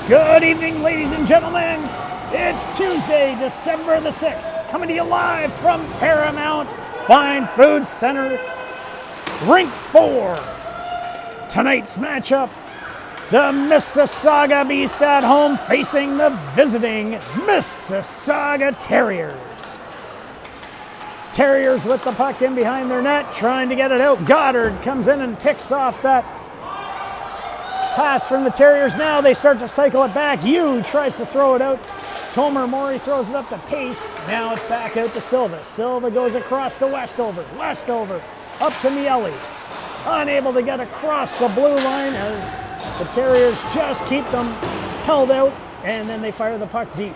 Good evening, ladies and gentlemen. It's Tuesday, December the 6th, coming to you live from Paramount Fine Food Center, Rink 4. Tonight's matchup, the Mississauga Beast at home facing the visiting Mississauga Terriers. Terriers with the puck in behind their net, trying to get it out. Goddard comes in and picks off that pass from the Terriers. Now they start to cycle it back. Yu tries to throw it out. Tomer Mori throws it up to Pace. Now it's back out to Silva. Silva goes across to Westover. Westover up to Miele. Unable to get across the blue line as the Terriers just keep them held out, and then they fire the puck deep.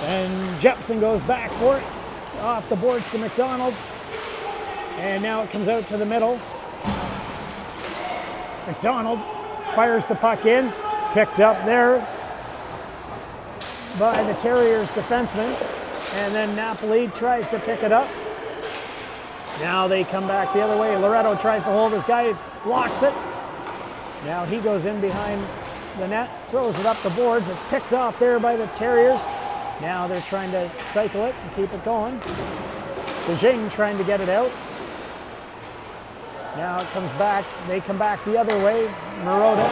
And Jepson goes back for it. Off the boards to McDonald. And now it comes out to the middle. McDonald fires the puck in, picked up there by the Terriers defenseman, and then Napoli tries to pick it up. Now they come back the other way. Loretto tries to hold his guy, blocks it. Now he goes in behind the net, throws it up the boards. It's picked off there by the Terriers. Now they're trying to cycle it and keep it going. Beijing trying to get it out. Now it comes back. They come back the other way. Marotta,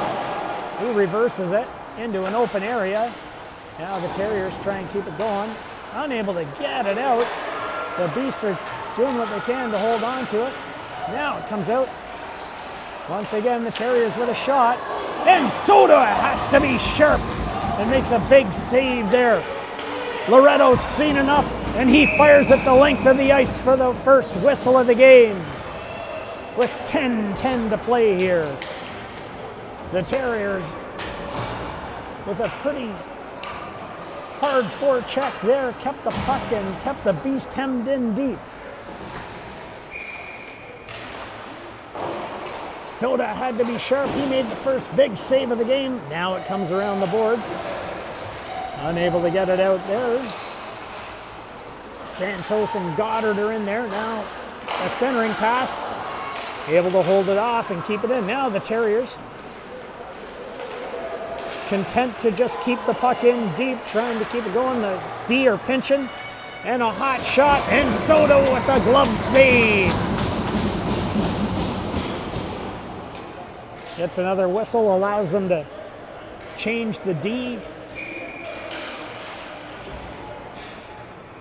he reverses it into an open area. Now the Terriers try and keep it going. Unable to get it out. The Beasts are doing what they can to hold on to it. Now it comes out. Once again, the Terriers with a shot. And Soda has to be sharp and makes a big save there. Loretto's seen enough, and he fires at the length of the ice for the first whistle of the game. With 10:10 to play here. The Terriers with a pretty hard forecheck there, kept the puck and kept the Beast hemmed in deep. Soda had to be sharp. He made the first big save of the game. Now it comes around the boards. Unable to get it out there. Santos and Goddard are in there. Now a centering pass. Able to hold it off and keep it in. Now the Terriers content to just keep the puck in deep, trying to keep it going. The D are pinching. And a hot shot. And Soto with a glove save. Gets another whistle, allows them to change the D.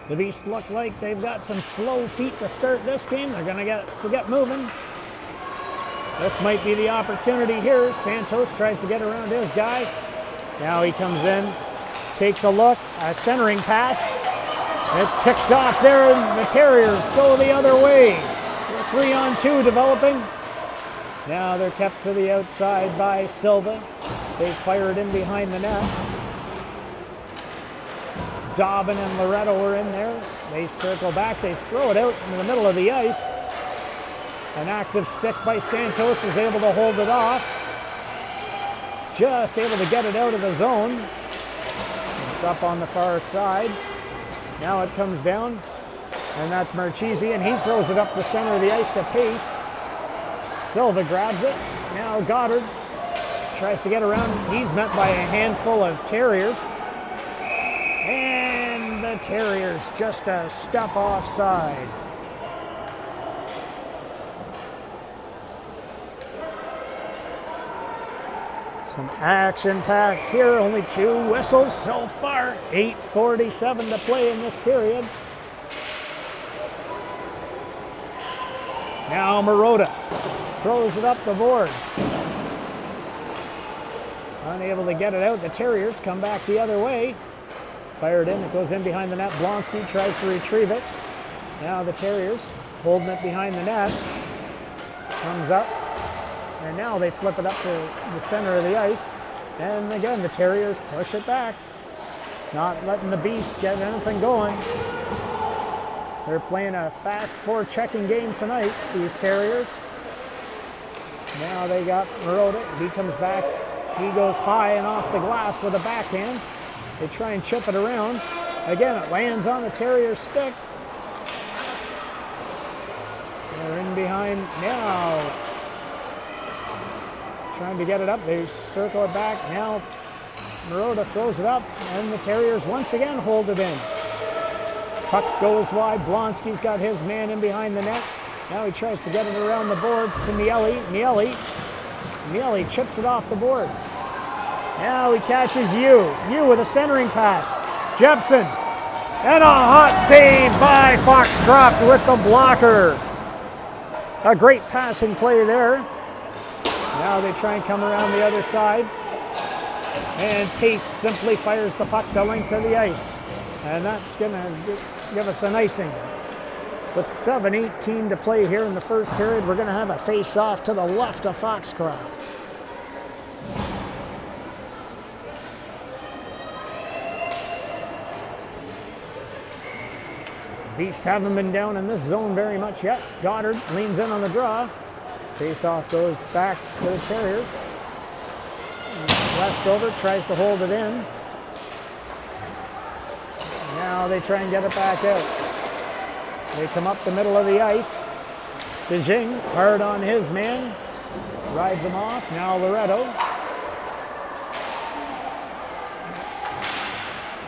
The Beasts look like they've got some slow feet to start this game. They're going to get moving. This might be the opportunity here. Santos tries to get around his guy. Now he comes in, takes a look, a centering pass. It's picked off there, and the Terriers go the other way. 3-on-2 developing. Now they're kept to the outside by Silva. They fire it in behind the net. Dobbin and Loretto are in there. They circle back, they throw it out in the middle of the ice. An active stick by Santos is able to hold it off. Just able to get it out of the zone. It's up on the far side. Now it comes down, and that's Marchese, and he throws it up the center of the ice to Pace. Silva grabs it. Now Goddard tries to get around. He's met by a handful of Terriers. And the Terriers just a step offside. Some action-packed here, only 2 whistles so far. 8:47 to play in this period. Now Marotta throws it up the boards. Unable to get it out. The Terriers come back the other way. Fired in, it goes in behind the net. Blonsky tries to retrieve it. Now the Terriers holding it behind the net. Comes up. And now they flip it up to the center of the ice. And again, the Terriers push it back. Not letting the Beast get anything going. They're playing a fast forechecking game tonight, these Terriers. Now they got Marotta. He comes back. He goes high and off the glass with a backhand. They try and chip it around. Again, it lands on the Terrier stick. They're in behind now. Trying to get it up. They circle it back. Now Marotta throws it up, and the Terriers once again hold it in. Puck goes wide. Blonsky's got his man in behind the net. Now he tries to get it around the boards to Miele. Miele chips it off the boards. Now he catches Yu with a centering pass. Jepson, and a hot save by Foxcroft with the blocker. A great passing play there. Now they try and come around the other side. And Pace simply fires the puck the length of the ice. And that's going to give us an icing. With 7:18 to play here in the first period, we're going to have a face-off to the left of Foxcroft. Beast haven't been down in this zone very much yet. Goddard leans in on the draw. Face-off goes back to the Terriers. Westover tries to hold it in. Now they try and get it back out. They come up the middle of the ice. DeJing hard on his man. Rides him off. Now Loretto.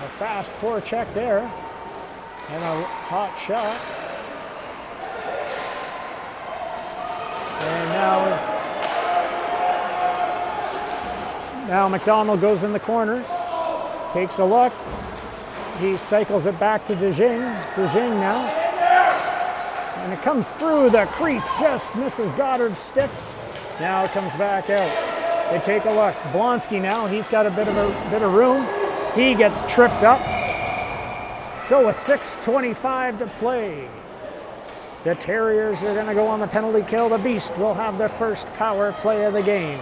A fast forecheck there. And a hot shot. And now McDonald goes in the corner. Takes a look. He cycles it back to DeJing. DeJing now. And it comes through the crease. Just misses Goddard's stick. Now it comes back out. They take a look. Blonsky now. He's got a bit of room. He gets tripped up. So with 6:25 to play, the Terriers are going to go on the penalty kill. The Beast will have their first power play of the game.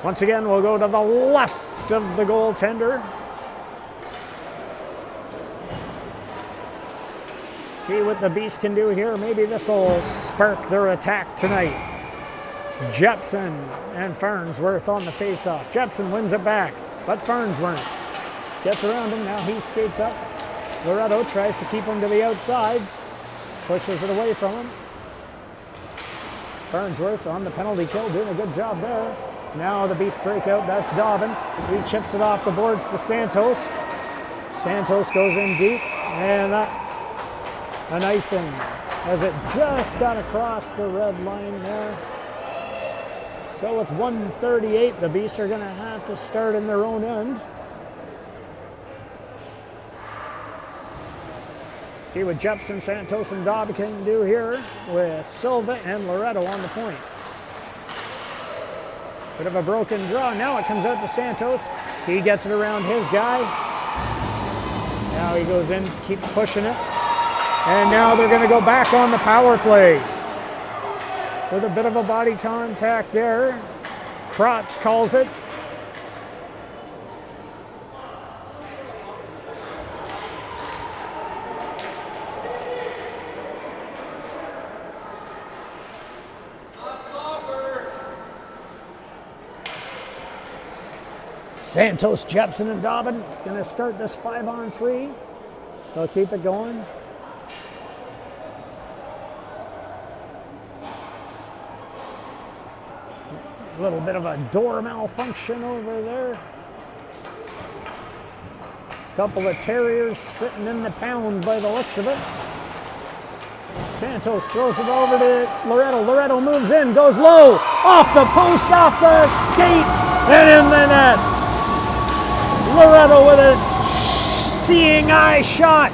Once again, we'll go to the left of the goaltender. See what the Beast can do here. Maybe this will spark their attack tonight. Jepson and Farnsworth on the face-off. Jepson wins it back, but Farnsworth gets around him. Now he skates up. Loretto tries to keep him to the outside. Pushes it away from him. Farnsworth on the penalty kill, doing a good job there. Now the Beast breakout, that's Dobbin. He chips it off the boards to Santos. Santos goes in deep, and that's an icing as it just got across the red line there. So with 1:38, the Beast are going to have to start in their own end. See what Jepson, Santos, and Dobbin can do here with Silva and Loretto on the point. Bit of a broken draw. Now it comes out to Santos. He gets it around his guy. Now he goes in, keeps pushing it. And now they're going to go back on the power play. With a bit of a body contact there. Krotz calls it. Santos, Jepson, and Dobbin going to start this 5-on-3. They'll keep it going. A little bit of a door malfunction over there. Couple of Terriers sitting in the pound by the looks of it. Santos throws it over to Loretto. Loretto moves in, goes low, off the post, off the skate, and in the net. Loretto with a seeing eye shot.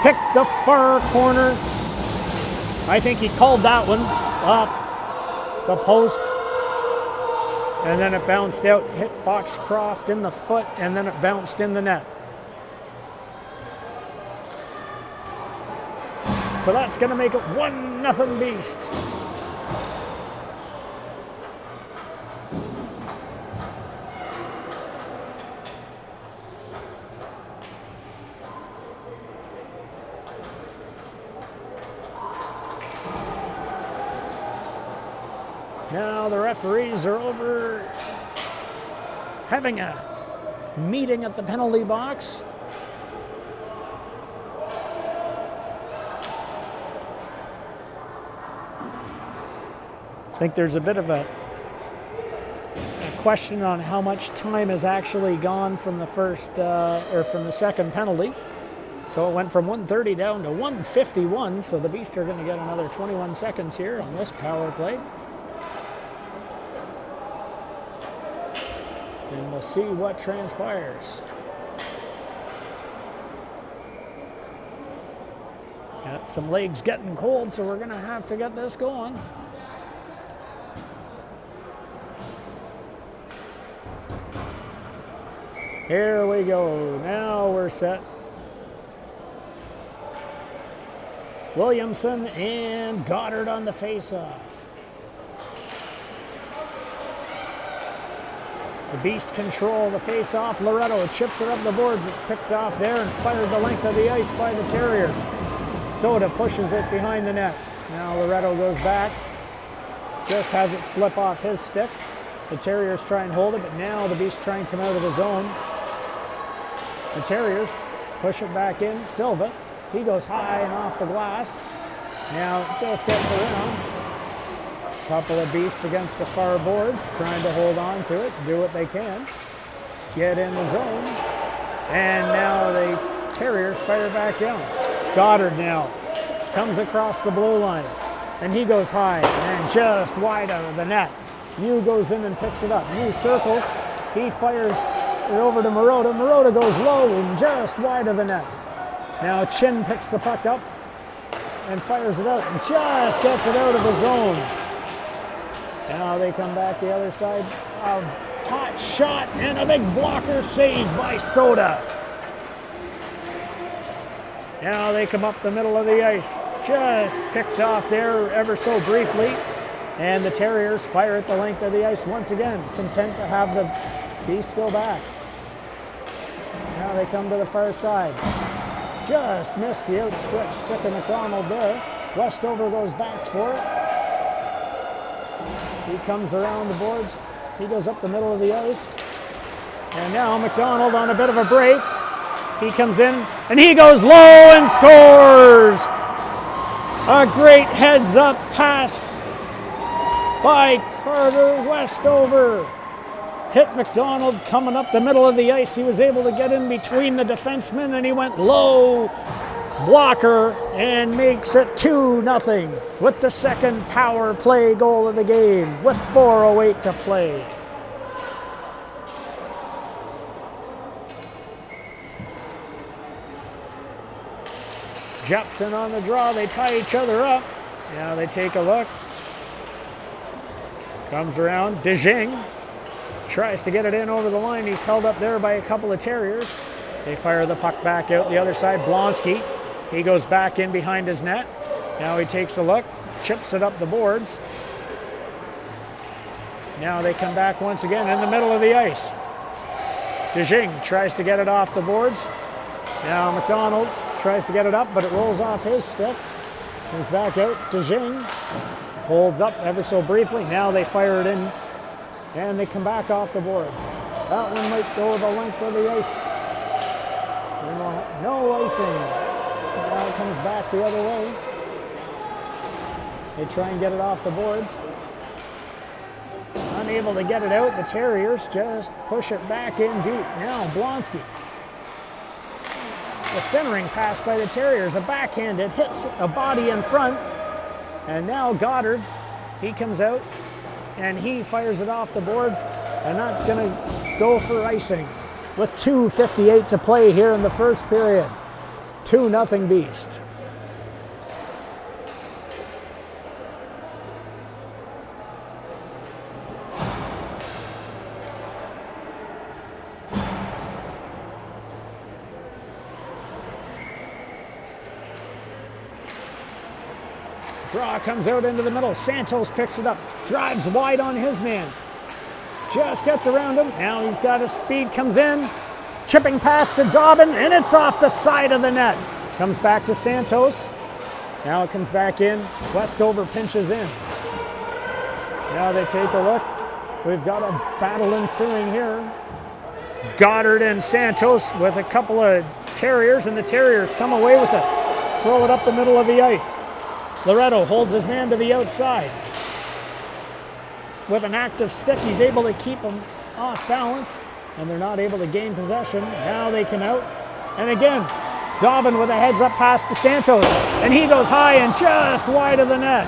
Picked the far corner. I think he called that one off the post. And then it bounced out, hit Foxcroft in the foot, and then it bounced in the net. So that's going to make it 1-0 Beast. Now the referees are over having a meeting at the penalty box. I think there's a bit of a question on how much time has actually gone from the from the second penalty. So it went from 1:30 down to 1:51. So the Beast are going to get another 21 seconds here on this power play. And we'll see what transpires. Got some legs getting cold, so we're going to have to get this going. Here we go. Now we're set. Williamson and Goddard on the face-off. The Beast control the face-off. Loretto chips it up the boards. It's picked off there and fired the length of the ice by the Terriers. Soda pushes it behind the net. Now Loretto goes back. Just has it slip off his stick. The Terriers try and hold it, but now the Beast try and come out of the zone. The Terriers push it back in. Silva, he goes high and off the glass. Now just gets around. Couple of Beasts against the far boards, trying to hold on to it, do what they can. Get in the zone. And now the Terriers fire back down. Goddard now comes across the blue line. And he goes high and just wide out of the net. Yu goes in and picks it up. Yu circles. He fires it over to Marotta. Marotta goes low and just wide of the net. Now Chin picks the puck up and fires it out and just gets it out of the zone. Now they come back the other side. A hot shot and a big blocker save by Soda. Now they come up the middle of the ice. Just picked off there ever so briefly. And the Terriers fire at the length of the ice once again, content to have the Beast go back. Now they come to the far side. Just missed the outstretched stick of McDonald there. Westover goes back for it. He comes around the boards. He goes up the middle of the ice. And now McDonald on a bit of a break. He comes in and he goes low and scores. A great heads-up pass by Carter Westover. Hit McDonald coming up the middle of the ice. He was able to get in between the defensemen and he went low. Blocker and makes it 2-0 with the second power play goal of the game with 4:08 to play. Jepson on the draw. They tie each other up. Now they take a look. Comes around. DeJing tries to get it in over the line. He's held up there by a couple of Terriers. They fire the puck back out the other side. Blonsky, he goes back in behind his net. Now he takes a look. Chips it up the boards. Now they come back once again in the middle of the ice. DeJing tries to get it off the boards. Now McDonald tries to get it up, but it rolls off his stick. Comes back out. DeJing holds up ever so briefly. Now they fire it in, and they come back off the boards. That one might go the length of the ice. No icing. Now it comes back the other way. They try and get it off the boards. Unable to get it out. The Terriers just push it back in deep. Now Blonsky. The centering pass by the Terriers, a backhanded, hits a body in front. And now Goddard, he comes out and he fires it off the boards, and that's going to go for icing with 2:58 to play here in the first period. 2-0 Beast. Draw comes out into the middle. Santos picks it up, drives wide on his man. Just gets around him. Now he's got his speed, comes in. Chipping pass to Dobbin, and it's off the side of the net. Comes back to Santos. Now it comes back in. Westover pinches in. Now they take a look. We've got a battle ensuing here. Goddard and Santos with a couple of Terriers, and the Terriers come away with it. Throw it up the middle of the ice. Loretto holds his man to the outside. with an active stick, he's able to keep them off balance, and they're not able to gain possession. Now they come out, and again, Dobbin with a heads up pass to Santos, and he goes high and just wide of the net.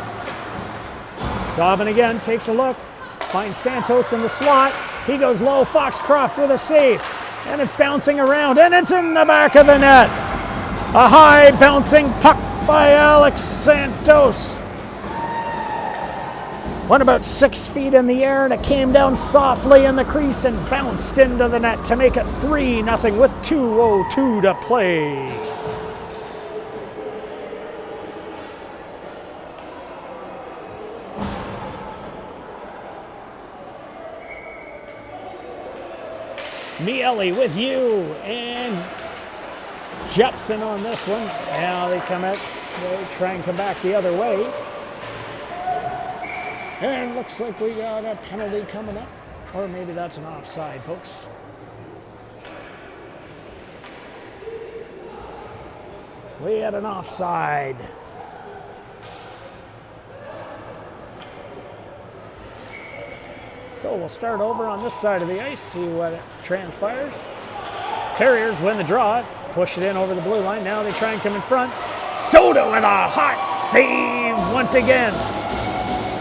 Dobbin again takes a look, finds Santos in the slot. He goes low, Foxcroft with a save, and it's bouncing around, and it's in the back of the net. A high bouncing puck by Alex Santos. Went about 6 feet in the air, and it came down softly in the crease and bounced into the net to make it 3-0 with 2:02 to play. Miele with you, and Jepson on this one. Now they come out, they try and come back the other way. And looks like we got a penalty coming up. Or maybe that's an offside, folks. We had an offside. So we'll start over on this side of the ice, see what transpires. Terriers win the draw, push it in over the blue line. Now they try and come in front. Soda with a hot save once again.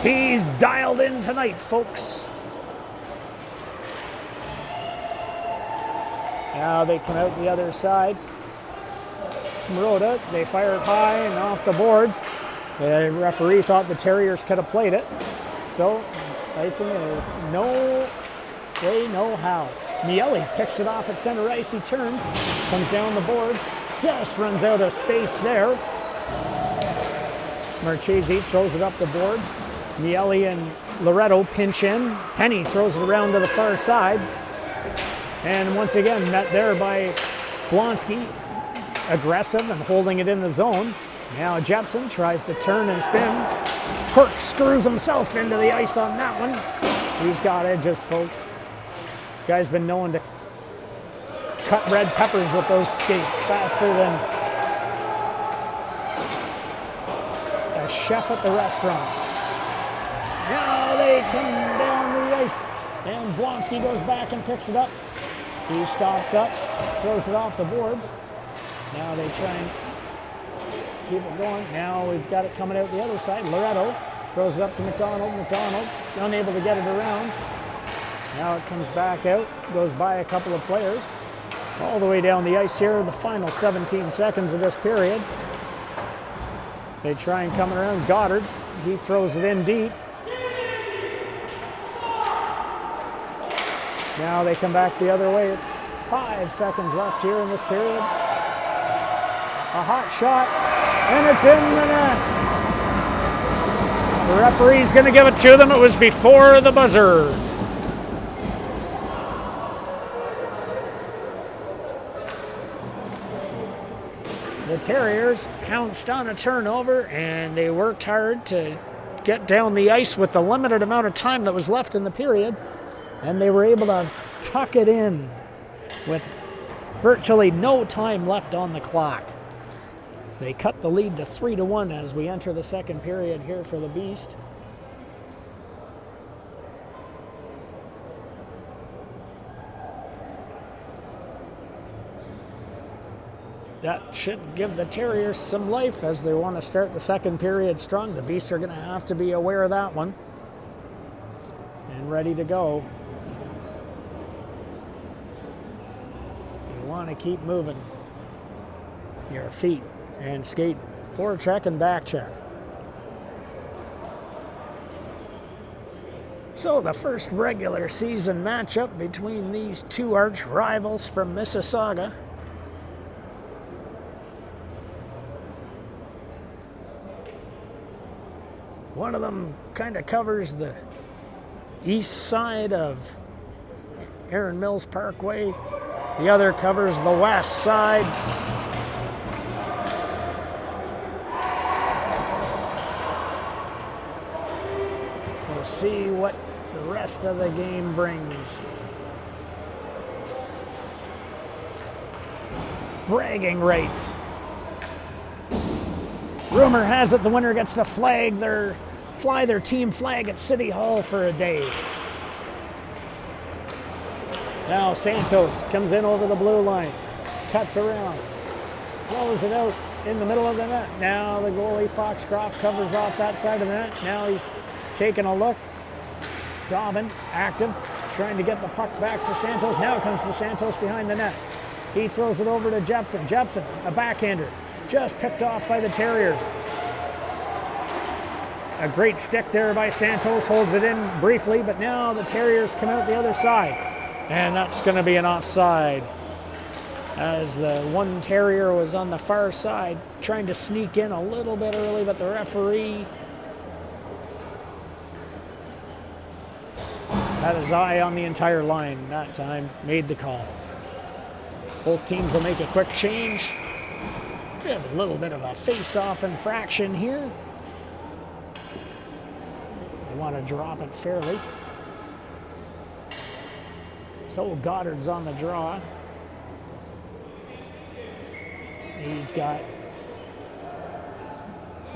He's dialed in tonight, folks. Now they come out the other side. It's Maroda. They fire it high and off the boards. The referee thought the Terriers could have played it. So icing is no way, no how. Miele picks it off at center ice. He turns, comes down the boards, just runs out of space there. Marchese throws it up the boards. Miele and Loretto pinch in. Penny throws it around to the far side. And once again, met there by Blonsky. Aggressive and holding it in the zone. Now Jepson tries to turn and spin. Cork screws himself into the ice on that one. He's got edges, folks. Guy's been known to cut red peppers with those skates faster than a chef at the restaurant. Now they come down the ice, and Blonsky goes back and picks it up. He stops up, throws it off the boards. Now they try and keep it going. Now we've got it coming out the other side. Loretto throws it up to McDonald. McDonald unable to get it around. Now it comes back out, goes by a couple of players. All the way down the ice here, the final 17 seconds of this period. They try and come around. Goddard, he throws it in deep. Now they come back the other way. 5 seconds left here in this period. A hot shot, and it's in the net. The referee's going to give it to them. It was before the buzzer. The Terriers pounced on a turnover, and they worked hard to get down the ice with the limited amount of time that was left in the period. And they were able to tuck it in with virtually no time left on the clock. They cut the lead to 3-1 as we enter the second period here for the Beast. That should give the Terriers some life as they want to start the second period strong. The Beasts are going to have to be aware of that one and ready to go. You want to keep moving your feet and skate forecheck and back check. So the first regular season matchup between these two arch rivals from Mississauga. One of them kind of covers the east side of Aaron Mills Parkway. The other covers the west side. We'll see what the rest of the game brings. Bragging rights. Rumor has it the winner gets to flag their fly their team flag at City Hall for a day. Now Santos comes in over the blue line, cuts around, throws it out in the middle of the net. Now the goalie Foxcroft covers off that side of the net. Now he's taking a look. Dobbin active, trying to get the puck back to Santos. Now it comes to Santos behind the net. He throws it over to Jepson. Jepson, a backhander, just picked off by the Terriers. A great stick there by Santos, holds it in briefly, but now the Terriers come out the other side. And that's going to be an offside, as the one Terrier was on the far side trying to sneak in a little bit early, but the referee had his eye on the entire line that time, made the call. Both teams will make a quick change. We have a little bit of a face-off infraction here. We want to drop it fairly. So Goddard's on the draw. He's got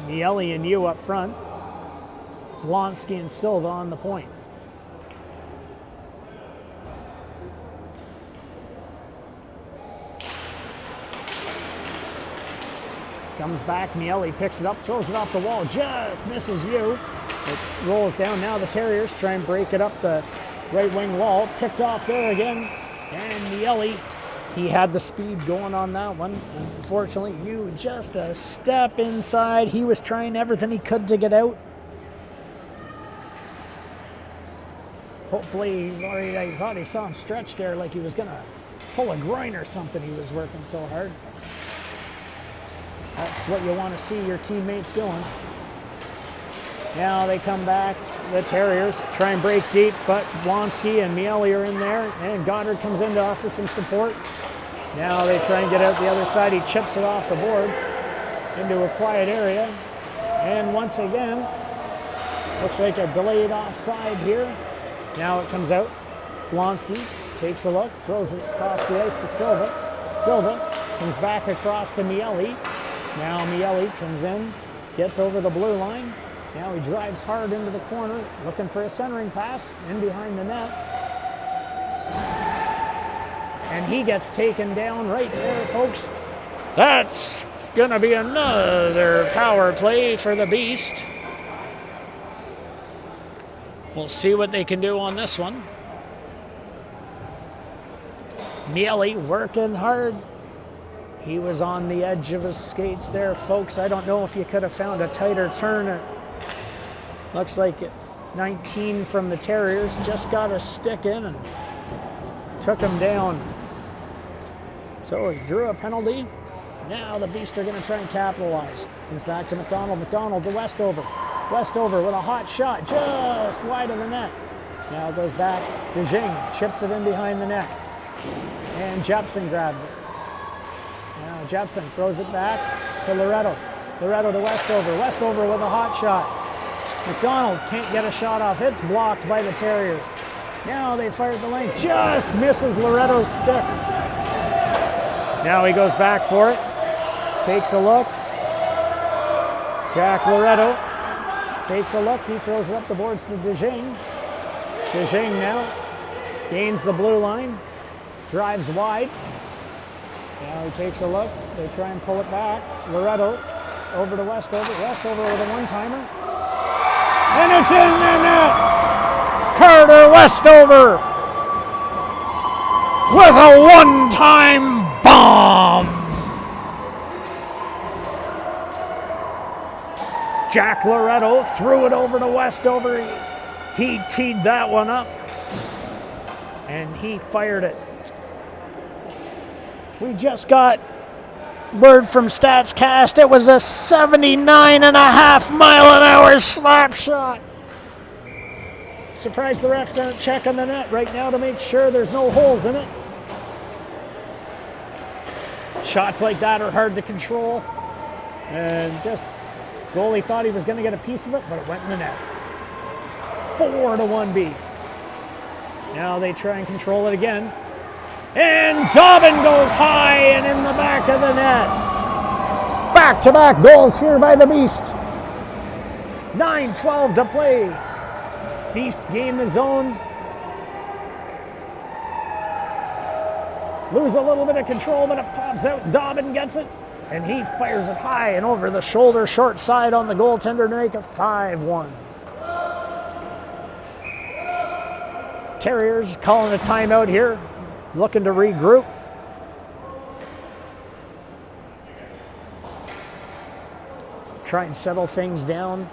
Miele and Yu up front. Blonsky and Silva on the point. Comes back, Miele picks it up, throws it off the wall, just misses Yu. It rolls down. Now the Terriers try and break it up the right wing wall. Picked off there again. And Miele, he had the speed going on that one. Unfortunately, Yu just a step inside. He was trying everything he could to get out. Hopefully, I thought he saw him stretch there like he was going to pull a groin or something. He was working so hard. That's what you want to see your teammates doing. Now they come back, the Terriers try and break deep, but Blonsky and Miele are in there, and Goddard comes in to offer some support. Now they try and get out the other side. He chips it off the boards into a quiet area. And once again, looks like a delayed offside here. Now it comes out. Blonsky takes a look, throws it across the ice to Silva. Silva comes back across to Miele. Now Miele comes in, gets over the blue line. Now he drives hard into the corner, looking for a centering pass in behind the net. And he gets taken down right there, folks. That's going to be another power play for the Beast. We'll see what they can do on this one. Miele working hard. He was on the edge of his skates there, folks. I don't know if you could have found a tighter turn. Looks like 19 from the Terriers just got a stick in and took him down. So he drew a penalty. Now the Beast are going to try and capitalize. Comes back to McDonald. McDonald to Westover. Westover with a hot shot just wide of the net. Now it goes back. DeJing chips it in behind the net. And Jepson grabs it. Now Jepson throws it back to Loretto. Loretto to Westover. Westover with a hot shot. McDonald can't get a shot off. It's blocked by the Terriers. Now they fire the lane. Just misses Loretto's stick. Now he goes back for it. Takes a look. Jack Loretto takes a look. He throws it up the boards to DeJing. DeJing now gains the blue line. Drives wide. Now he takes a look. They try and pull it back. Loretto over to Westover. Westover with a one-timer. And it's in the net. Carter Westover with a one-time bomb. Jack Loretto threw it over to Westover. He teed that one up. And he fired it. We just got word from StatsCast. It was a 79.5-mile-an-hour slap shot. Surprised the refs aren't checking the net right now to make sure there's no holes in it. Shots like that are hard to control. And just goalie thought he was going to get a piece of it, but it went in the net. 4-1 Beast. Now they try and control it again. And Dobbin goes high and in the back of the net. Back-to-back goals here by the Beast. 9-12 to play. Beast gain the zone. Lose a little bit of control, but it pops out. Dobbin gets it, and he fires it high and over the shoulder, short side on the goaltender to make it 5-1. Terriers calling a timeout here, looking to regroup. Try and settle things down.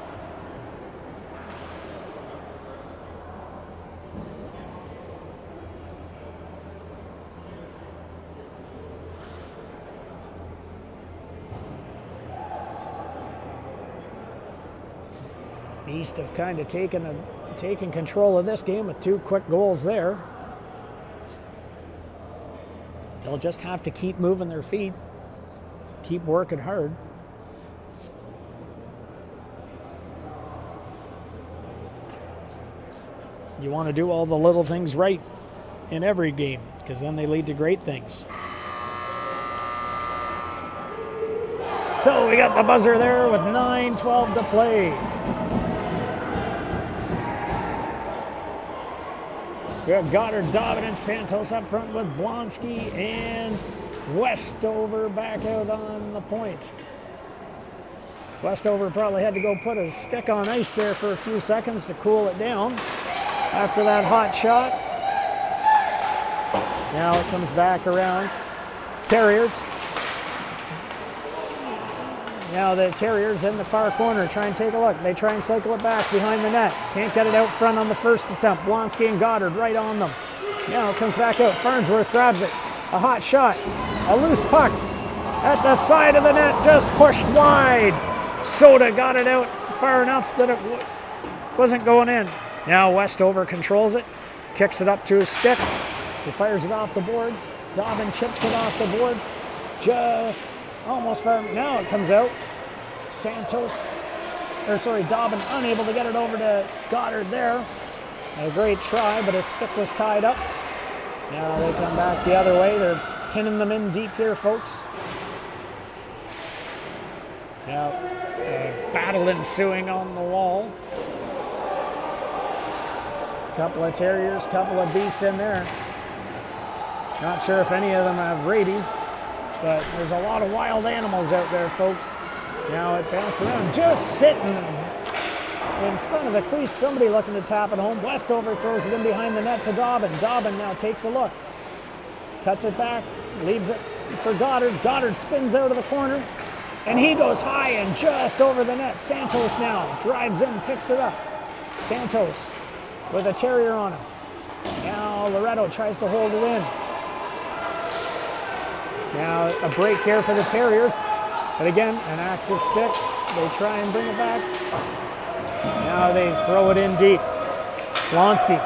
East have kind of taken control of this game with 2 quick goals there. They'll just have to keep moving their feet, keep working hard. You want to do all the little things right in every game, because then they lead to great things. So we got the buzzer there with 9-12 to play. We got Goddard, Dobbin, and Santos up front with Blonsky and Westover back out on the point. Westover probably had to go put a stick on ice there for a few seconds to cool it down after that hot shot. Now it comes back around. Terriers. Now the Terriers in the far corner try and take a look. They try and cycle it back behind the net. Can't get it out front on the first attempt. Blonsky and Goddard right on them. Now it comes back out. Farnsworth grabs it. A hot shot. A loose puck at the side of the net, just pushed wide. Soda got it out far enough that it wasn't going in. Now Westover controls it. Kicks it up to his stick. He fires it off the boards. Dobbin chips it off the boards. Just almost far. Now it comes out. Dobbin unable to get it over to Goddard there. A great try, but his stick was tied up. Now they come back the other way. They're pinning them in deep here, folks. Now, battle ensuing on the wall. Couple of Terriers, couple of Beasts in there. Not sure if any of them have rabies, but there's a lot of wild animals out there, folks. Now it bounced around, just sitting in front of the crease. Somebody looking to tap it home. Westover throws it in behind the net to Dobbin. Dobbin now takes a look. Cuts it back, leaves it for Goddard. Goddard spins out of the corner, and he goes high and just over the net. Santos now drives in, picks it up. Santos with a Terrier on him. Now Loretto tries to hold it in. Now a break here for the Terriers. But again, an active stick. They try and bring it back. Now they throw it in deep. Blonsky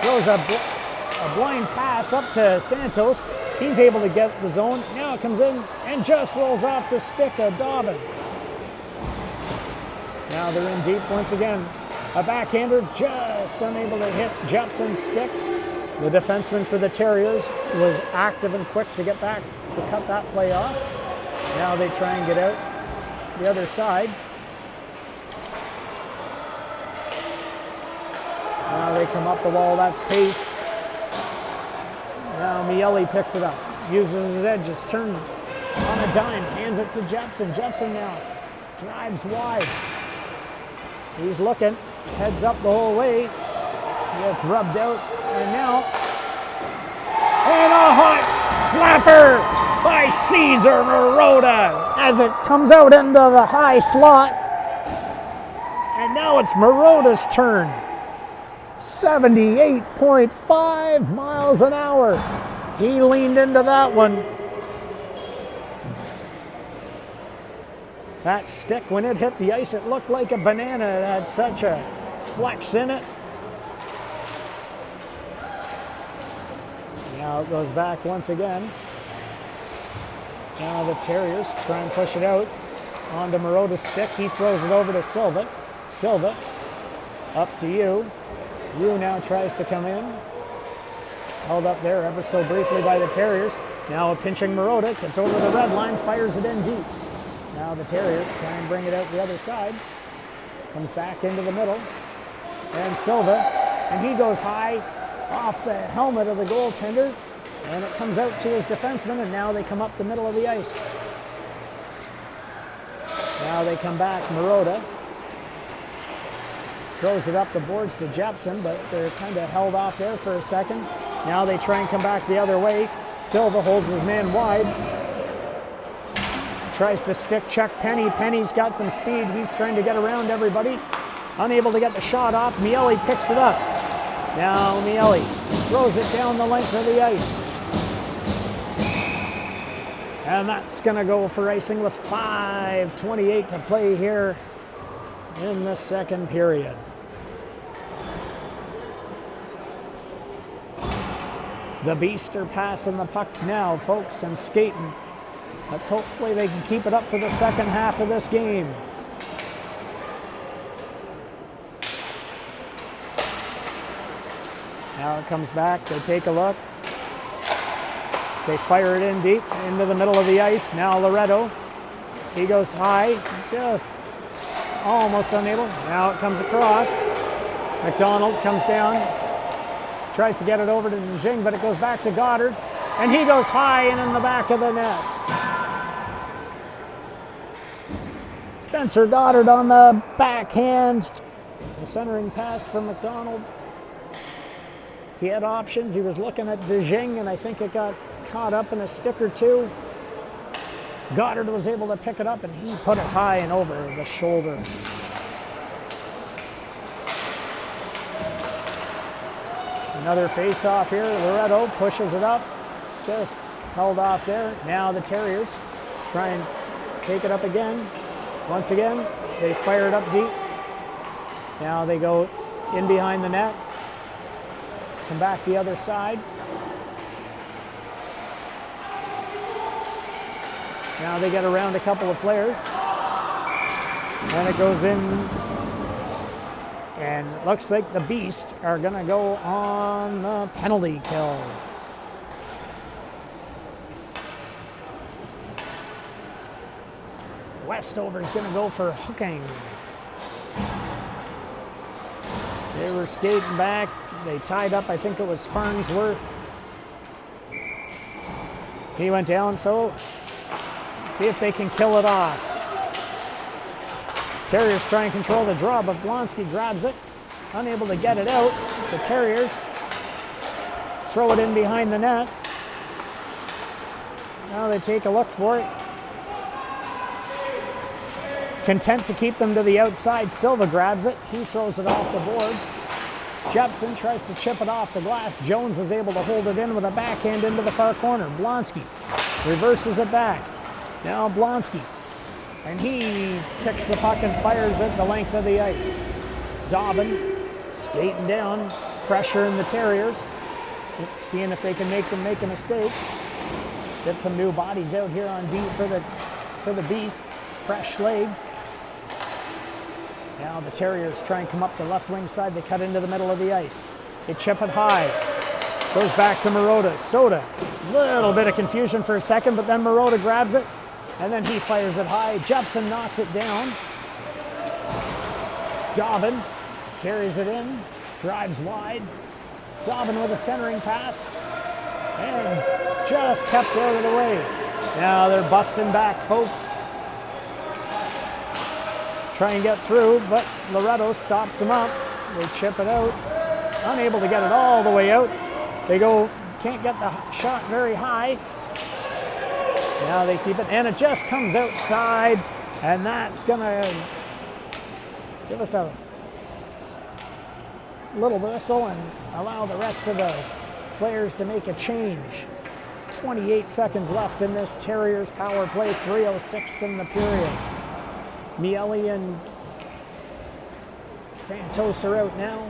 throws a blind pass up to Santos. He's able to get the zone. Now it comes in and just rolls off the stick of Dobbin. Now they're in deep once again. A backhander just unable to hit Jepson's stick. The defenseman for the Terriers was active and quick to get back to cut that play off. Now they try and get out the other side. Now they come up the wall. That's pace. Now Miele picks it up, uses his edges, turns on a dime, hands it to Jepson. Jepson now drives wide. He's looking, heads up the whole way. Gets rubbed out, and now, and a hot slapper by Cesar Marotta as it comes out into the high slot. And now it's Marotta's turn. 78.5 miles an hour. He leaned into that one. That stick, when it hit the ice, it looked like a banana. It had such a flex in it. Now it goes back once again. Now the Terriers try and push it out onto Marotta's stick. He throws it over to Silva. Silva, up to you. You now tries to come in. Held up there ever so briefly by the Terriers. Now a pinching Marotta, gets over the red line, fires it in deep. Now the Terriers try and bring it out the other side. Comes back into the middle. And Silva, and he goes high off the helmet of the goaltender, and it comes out to his defenseman, and now they come up the middle of the ice. Now they come back, Marotta throws it up the boards to Jepson, but they're kind of held off there for a second. Now they try and come back the other way. Silva holds his man wide. Tries to stick check Penny. Penny's got some speed. He's trying to get around everybody. Unable to get the shot off. Miele picks it up. Now Miele throws it down the length of the ice. And that's going to go for icing with 5:28 to play here in the second period. The Beast are passing the puck now, folks, and skating. Let's hopefully they can keep it up for the second half of this game. Now it comes back, they take a look. They fire it in deep into the middle of the ice. Now Loretto, he goes high, just almost unable. Now it comes across. McDonald comes down, tries to get it over to Dijing, but it goes back to Goddard. And he goes high and in the back of the net. Spencer Goddard on the backhand. The centering pass from McDonald. He had options. He was looking at Dijing, and I think it got caught up in a stick or two. Goddard was able to pick it up, and he put it high and over the shoulder. Another face-off here. Loretto pushes it up. Just held off there. Now the Terriers try and take it up again. Once again, they fire it up deep. Now they go in behind the net. Come back the other side. Now they get around a couple of players. And it goes in. And it looks like the Beast are going to go on the penalty kill. Westover's going to go for hooking. They were skating back. They tied up, I think it was Farnsworth. He went down, so see if they can kill it off. Terriers try and control the draw, but Blonsky grabs it. Unable to get it out. The Terriers throw it in behind the net. Now they take a look for it. Content to keep them to the outside. Silva grabs it. He throws it off the boards. Jepson tries to chip it off the glass. Jones is able to hold it in with a backhand into the far corner. Blonsky reverses it back. Now Blonsky. And he picks the puck and fires it the length of the ice. Dobbin skating down. Pressure in the Terriers. Seeing if they can make them make a mistake. Get some new bodies out here on D for the Beast. Fresh legs. Now the Terriers try and come up the left wing side. They cut into the middle of the ice. They chip it high. Goes back to Marotta. Soda. Little bit of confusion for a second, but then Marotta grabs it. And then he fires it high. Jepson knocks it down. Dobbin carries it in. Drives wide. Dobbin with a centering pass. And just kept out of the way. Now they're busting back, folks. Try and get through, but Loretto stops them up. They chip it out. Unable to get it all the way out. They can't get the shot very high. Now they keep it, and it just comes outside, and that's gonna give us a little whistle and allow the rest of the players to make a change. 28 seconds left in this Terriers power play, 3:06 in the period. Miele and Santos are out now.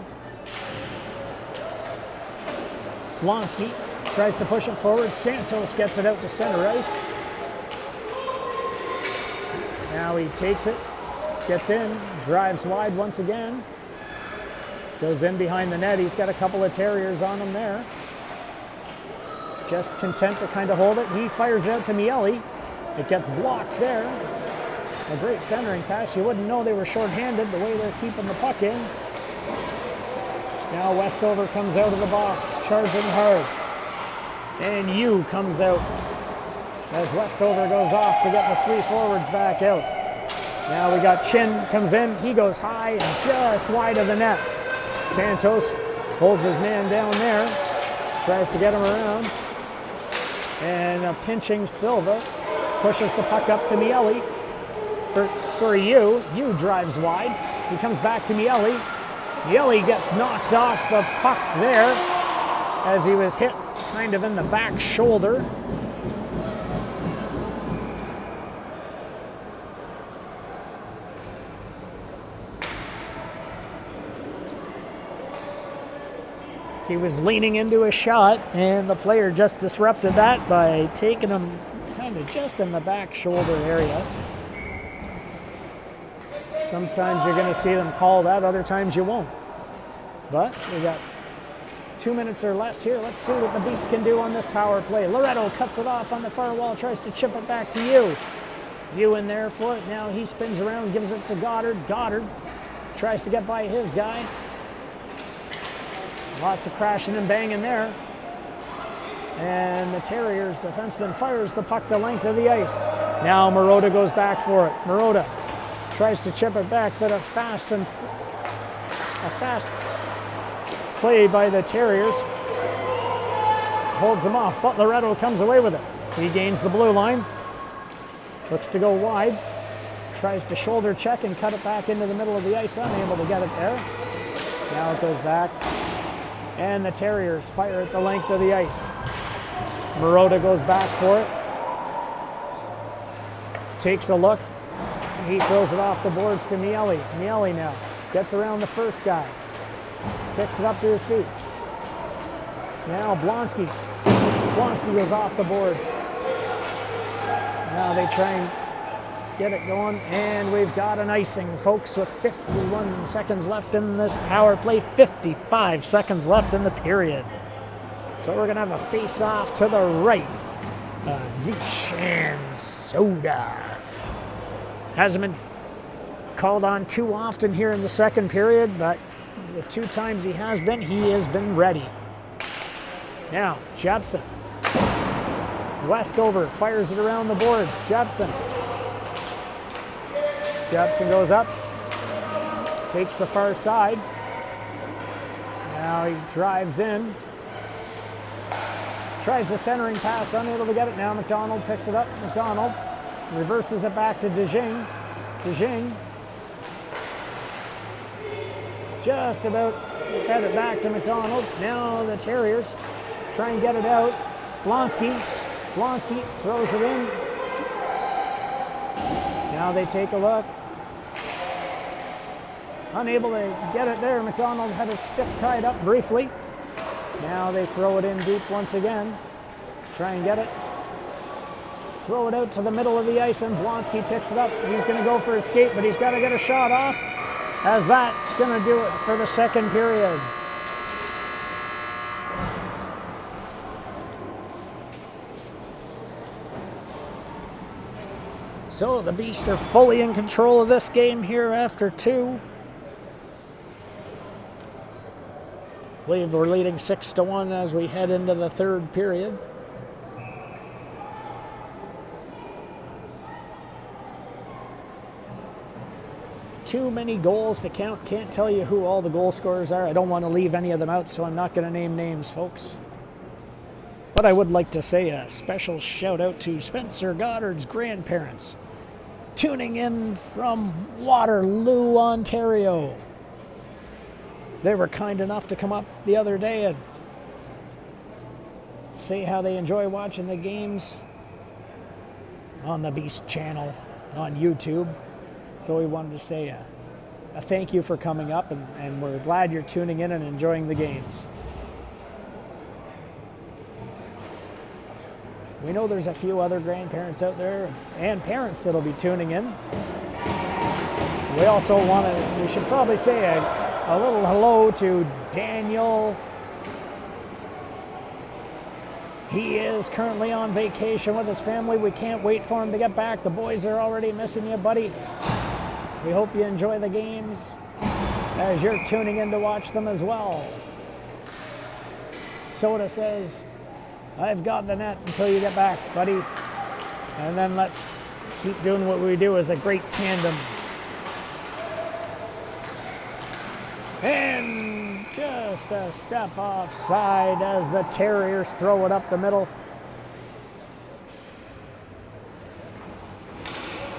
Blonsky tries to push it forward. Santos gets it out to center ice. Now he takes it, gets in, drives wide once again. Goes in behind the net. He's got a couple of Terriers on him there. Just content to kind of hold it. He fires it out to Miele. It gets blocked there. A great centering pass. You wouldn't know they were shorthanded the way they're keeping the puck in. Now Westover comes out of the box, charging hard. And U comes out as Westover goes off to get the three forwards back out. Now we got Chin comes in. He goes high and just wide of the net. Santos holds his man down there. Tries to get him around. And a pinching Silva pushes the puck up to Miele. U drives wide. He comes back to Miele. Miele gets knocked off the puck there as he was hit kind of in the back shoulder. He was leaning into a shot, and the player just disrupted that by taking him kind of just in the back shoulder area. Sometimes you're going to see them call that, other times you won't. But we got 2 minutes or less here. Let's see what the Beast can do on this power play. Loretto cuts it off on the far wall, tries to chip it back to U. U in there for it. Now he spins around, gives it to Goddard. Goddard tries to get by his guy. Lots of crashing and banging there. And the Terriers defenseman fires the puck the length of the ice. Now Marotta goes back for it. Marotta tries to chip it back, but a fast play by the Terriers holds them off. But Loretto comes away with it. He gains the blue line. Looks to go wide. Tries to shoulder check and cut it back into the middle of the ice. Unable to get it there. Now it goes back. And the Terriers fire at the length of the ice. Marotta goes back for it. Takes a look. He throws it off the boards to Miele. Miele now gets around the first guy. Kicks it up to his feet. Now Blonsky. Blonsky goes off the boards. Now they try and get it going. And we've got an icing, folks, with 51 seconds left in this power play. 55 seconds left in the period. So we're going to have a face-off to the right of Zishan Soda. Hasn't been called on too often here in the second period, but the 2 times he has been ready. Now, Jepson. Westover fires it around the boards. Jepson. Jepson goes up. Takes the far side. Now he drives in. Tries the centering pass, unable to get it. Now McDonald picks it up. McDonald reverses it back to DeJing. DeJing just about fed it back to McDonald. Now the Terriers try and get it out. Blonsky throws it in. Now they take a look. Unable to get it there. McDonald had his stick tied up briefly. Now they throw it in deep once again. Try and get it. Throw it out to the middle of the ice, and Blonsky picks it up. He's going to go for a skate, but he's got to get a shot off, as that's going to do it for the second period. So the Beast are fully in control of this game here after 2. I believe we're leading 6-1 as we head into the third period. Too many goals to count. Can't tell you who all the goal scorers are. I don't want to leave any of them out, so I'm not going to name names, folks. But I would like to say a special shout out to Spencer Goddard's grandparents, tuning in from Waterloo, Ontario. They were kind enough to come up the other day and say how they enjoy watching the games on the Beast channel on YouTube. So we wanted to say a thank you for coming up, and we're glad you're tuning in and enjoying the games. We know there's a few other grandparents out there and parents that'll be tuning in. We also we should probably say a little hello to Daniel He is currently on vacation with his family. We can't wait for him to get back. The boys are already missing you, buddy. We hope you enjoy the games as you're tuning in to watch them as well. Soda says, I've got the net until you get back, buddy. And then let's keep doing what we do as a great tandem. And just a step offside as the Terriers throw it up the middle.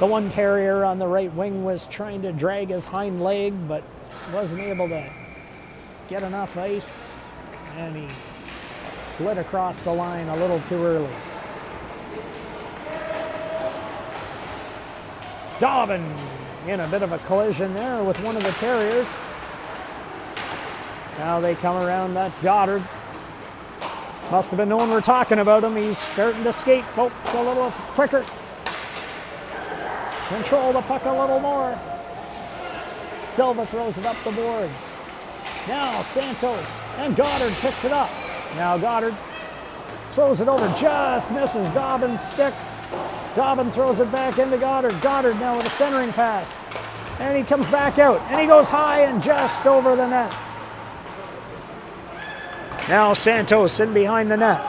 The one Terrier on the right wing was trying to drag his hind leg, but wasn't able to get enough ice, and he slid across the line a little too early. Dobbin in a bit of a collision there with one of the Terriers. Now they come around, that's Goddard. Must have been no one we're talking about him. He's starting to skate, folks, a little quicker. Control the puck a little more. Silva throws it up the boards. Now Santos, and Goddard picks it up. Now Goddard throws it over, just misses Dobbin's stick. Dobbin throws it back into Goddard. Goddard now with a centering pass. And he comes back out, and he goes high and just over the net. Now Santos in behind the net.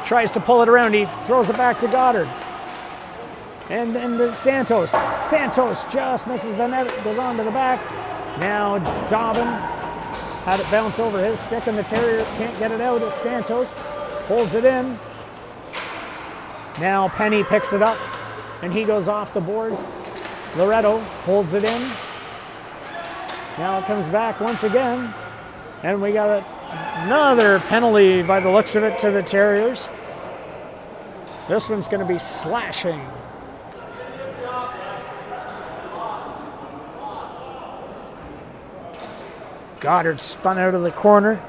Tries to pull it around. He throws it back to Goddard. And then Santos. Santos just misses the net. It goes on to the back. Now Dobbin had it bounce over his stick, and the Terriers can't get it out as Santos holds it in. Now Penny picks it up, and he goes off the boards. Loretto holds it in. Now it comes back once again, and we got another penalty by the looks of it to the Terriers. This one's going to be slashing. Goddard spun out of the corner.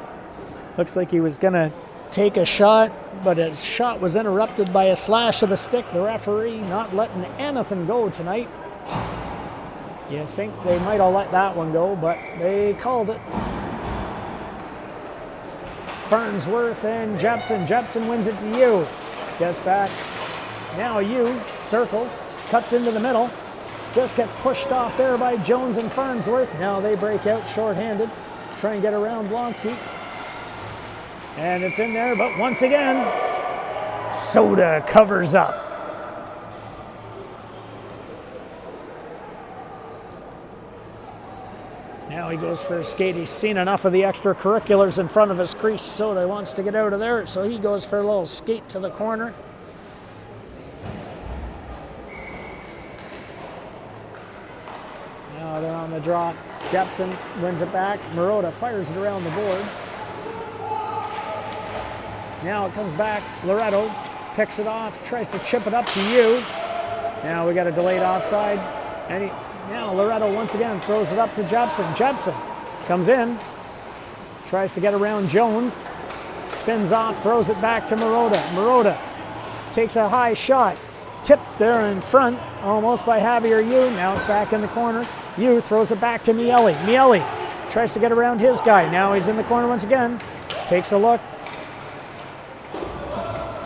Looks like he was going to take a shot, but his shot was interrupted by a slash of the stick. The referee not letting anything go tonight. You think they might have let that one go, but they called it. Farnsworth and Jepson. Jepson wins it to you. Gets back. Now you circles, cuts into the middle. Just gets pushed off there by Jones and Farnsworth. Now they break out shorthanded. Try and get around Blonsky. And it's in there, but once again, Soda covers up. Now he goes for a skate. He's seen enough of the extracurriculars in front of his crease. Soda wants to get out of there, so he goes for a little skate to the corner. Now they're on the draw. Jepson wins it back. Marotta fires it around the boards. Now it comes back. Loretto picks it off, tries to chip it up to you. Now we got a delayed offside. And now Loretto once again throws it up to Jepson. Jepson comes in, tries to get around Jones, spins off, throws it back to Marotta. Marotta takes a high shot, tipped there in front, almost by Javier Yu. Now it's back in the corner. Yu throws it back to Miele. Miele tries to get around his guy. Now he's in the corner once again. Takes a look.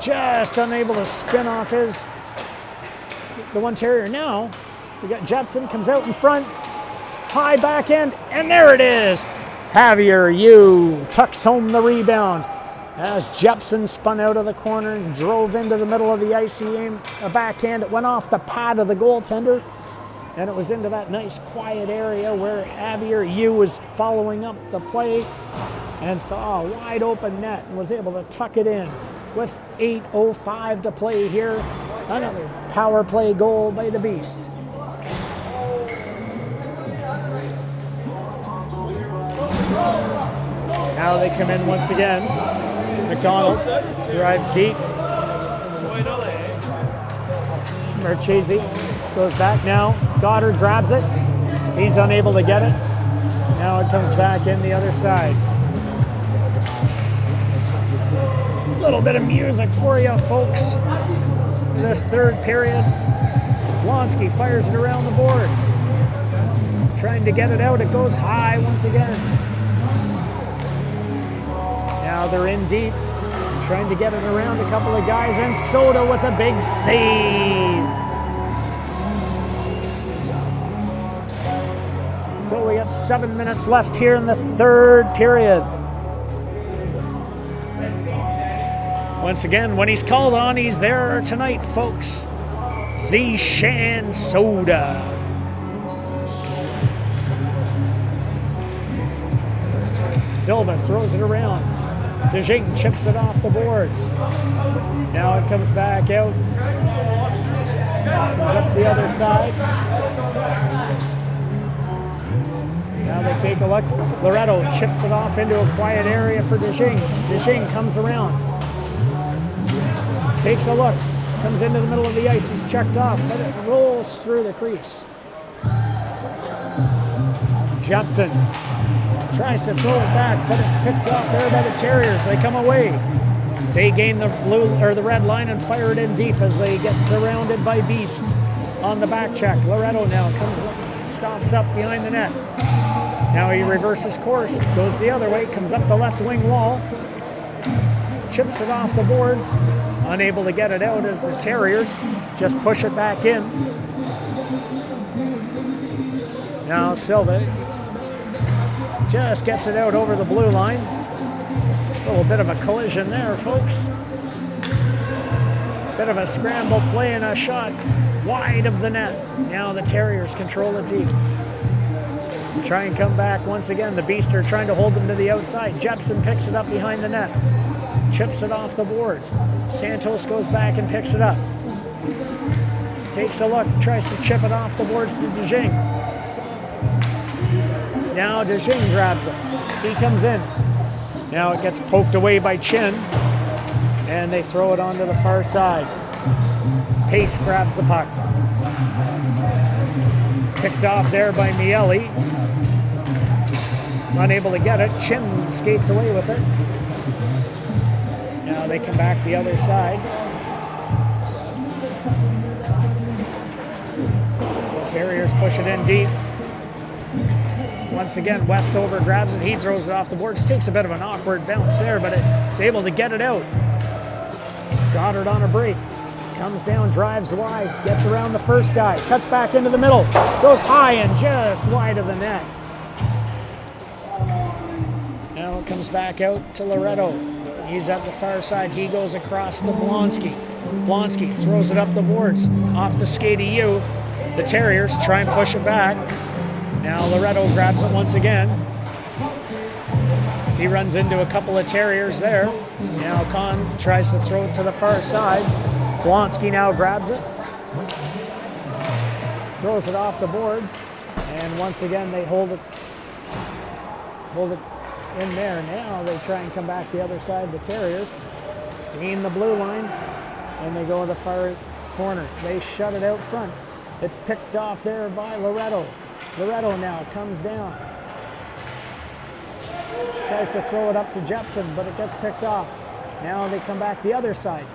Just unable to spin off the one Terrier. Now we got Jepson comes out in front. High backhand, and there it is. Javier Yu tucks home the rebound as Jepson spun out of the corner and drove into the middle of the ice. He aimed a backhand. It went off the pad of the goaltender, and it was into that nice quiet area where Javier Yu was following up the play and saw a wide open net and was able to tuck it in. With 8:05 to play here, another power play goal by the Beast. Now they come in once again. McDonald drives deep. Marchese goes back now. Goddard grabs it. He's unable to get it. Now it comes back in the other side. A little bit of music for you, folks. This third period, Blonsky fires it around the boards. Trying to get it out. It goes high once again. Now they're in deep. trying to get it around a couple of guys, and Soda with a big save. So we got 7 minutes left here in the third period. Once again, when he's called on, he's there tonight, folks. Zishan Soda. Silva throws it around. DeJing chips it off the boards. Now it comes back out. Comes up the other side. Now they take a look. Loretto chips it off into a quiet area for DeJing. DeJing comes around. Takes a look. Comes into the middle of the ice. He's checked off, but it rolls through the crease. Jepson tries to throw it back, but it's picked off there by the Terriers. They come away. They gain the blue or the red line and fire it in deep as they get surrounded by Beast on the back check. Loretto now stops up behind the net. Now he reverses course, goes the other way, comes up the left wing wall, chips it off the boards, unable to get it out as the Terriers just push it back in. Now Silva just gets it out over the blue line. A little bit of a collision there, folks. Bit of a scramble play and a shot wide of the net. Now the Terriers control it deep. Try and come back once again. The Beast are trying to hold them to the outside. Jepson picks it up behind the net. Chips it off the boards. Santos goes back and picks it up. Takes a look, tries to chip it off the boards to DeJing. Now DeJing grabs it. He comes in. Now it gets poked away by Chin, and they throw it onto the far side. Pace grabs the puck. Picked off there by Miele. Unable to get it. Chin skates away with it. Now they come back the other side. The Terriers push it in deep. Once again, Westover grabs it. He throws it off the boards. Takes a bit of an awkward bounce there, but it's able to get it out. Goddard on a break. Comes down, drives wide, gets around the first guy, cuts back into the middle, goes high and just wide of the net. Now it comes back out to Loretto. He's at the far side. He goes across to Blonsky. Blonsky throws it up the boards, off the skate of you. The Terriers try and push it back. Now Loretto grabs it once again. He runs into a couple of Terriers there. Now Kahn tries to throw it to the far side. Blonsky now grabs it. Throws it off the boards. And once again they hold it in there. Now they try and come back the other side. The Terriers gain the blue line and they go to the far corner. They shut it out front. It's picked off there by Loretto. Loretto now comes down. Tries to throw it up to Jepson, but it gets picked off. Now they come back the other side.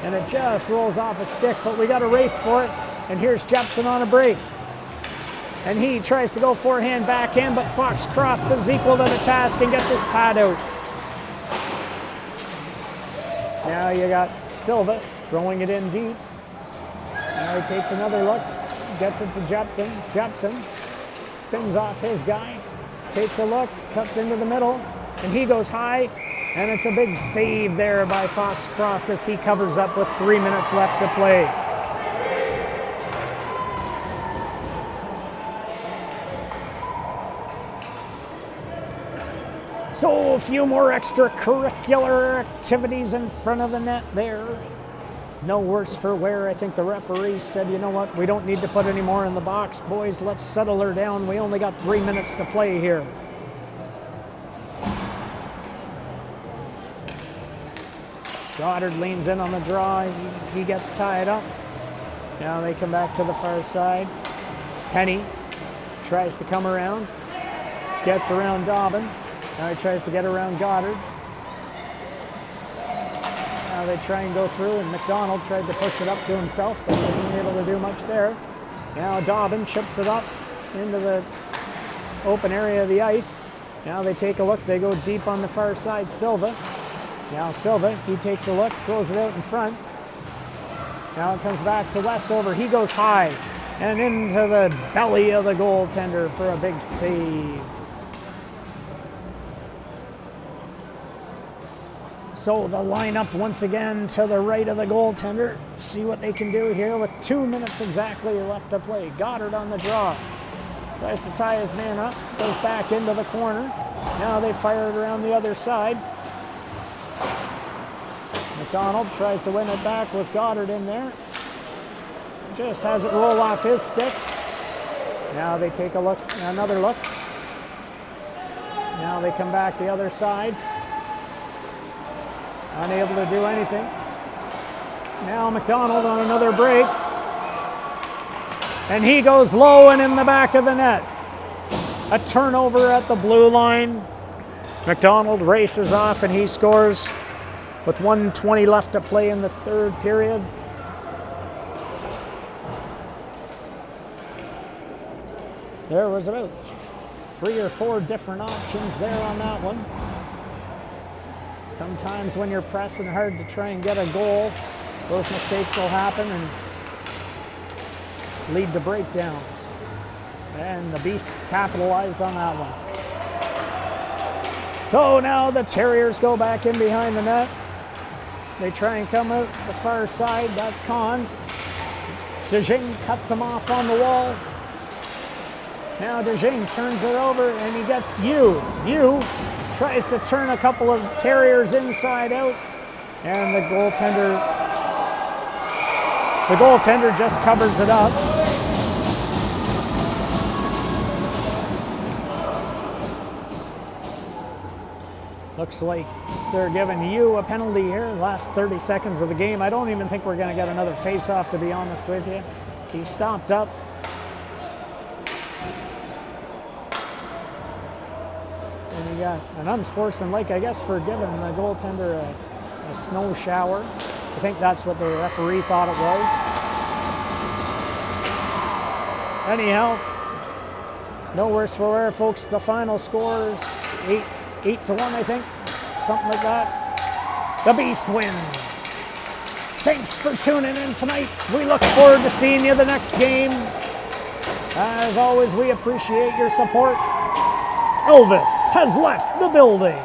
And it just rolls off a stick, but we got a race for it. And here's Jepson on a break. And he tries to go forehand, backhand, but Foxcroft is equal to the task and gets his pad out. Now you got Silva throwing it in deep. Now he takes another look, gets it to Jepson. Jepson spins off his guy, takes a look, cuts into the middle, and he goes high. And it's a big save there by Foxcroft as he covers up with 3 minutes left to play. So a few more extracurricular activities in front of the net there. No worse for wear. I think the referee said, you know what, we don't need to put any more in the box. Boys, let's settle her down. We only got 3 minutes to play here. Goddard leans in on the draw. He gets tied up. Now they come back to the far side. Penny tries to come around. Gets around Dobbin. Now he tries to get around Goddard. Now they try and go through, and McDonald tried to push it up to himself, but wasn't able to do much there. Now Dobbin chips it up into the open area of the ice. Now they take a look. They go deep on the far side. Silva Now Silva, he takes a look, throws it out in front. Now it comes back to Westover. He goes high and into the belly of the goaltender for a big save. So the lineup once again to the right of the goaltender. See what they can do here with 2 minutes exactly left to play. Goddard on the draw. Tries to tie his man up. Goes back into the corner. Now they fire it around the other side. McDonald tries to win it back with Goddard in there. Just has it roll off his stick. Now they take a look, another look. Now they come back the other side. Unable to do anything. Now McDonald on another break. And he goes low and in the back of the net. A turnover at the blue line. McDonald races off and he scores with 1:20 left to play in the third period. There was about 3 or 4 different options there on that one. Sometimes when you're pressing hard to try and get a goal, those mistakes will happen and lead to breakdowns. And the Beast capitalized on that one. So now the Terriers go back in behind the net. They try and come out the far side. That's conned. DeJing cuts him off on the wall. Now DeJing turns it over and he gets Yu tries to turn a couple of Terriers inside out, and the goaltender just covers it up. Looks like they're giving Yu a penalty here, last 30 seconds of the game. I don't even think we're going to get another face-off, to be honest with you. He stopped up. And you got an unsportsmanlike, I guess, for giving the goaltender a snow shower. I think that's what the referee thought it was. Anyhow, no worse for wear, folks. The final score is 8-1, I think. Something like that. The Beast win. Thanks for tuning in tonight. We look forward to seeing you the next game. As always, we appreciate your support. Elvis has left the building.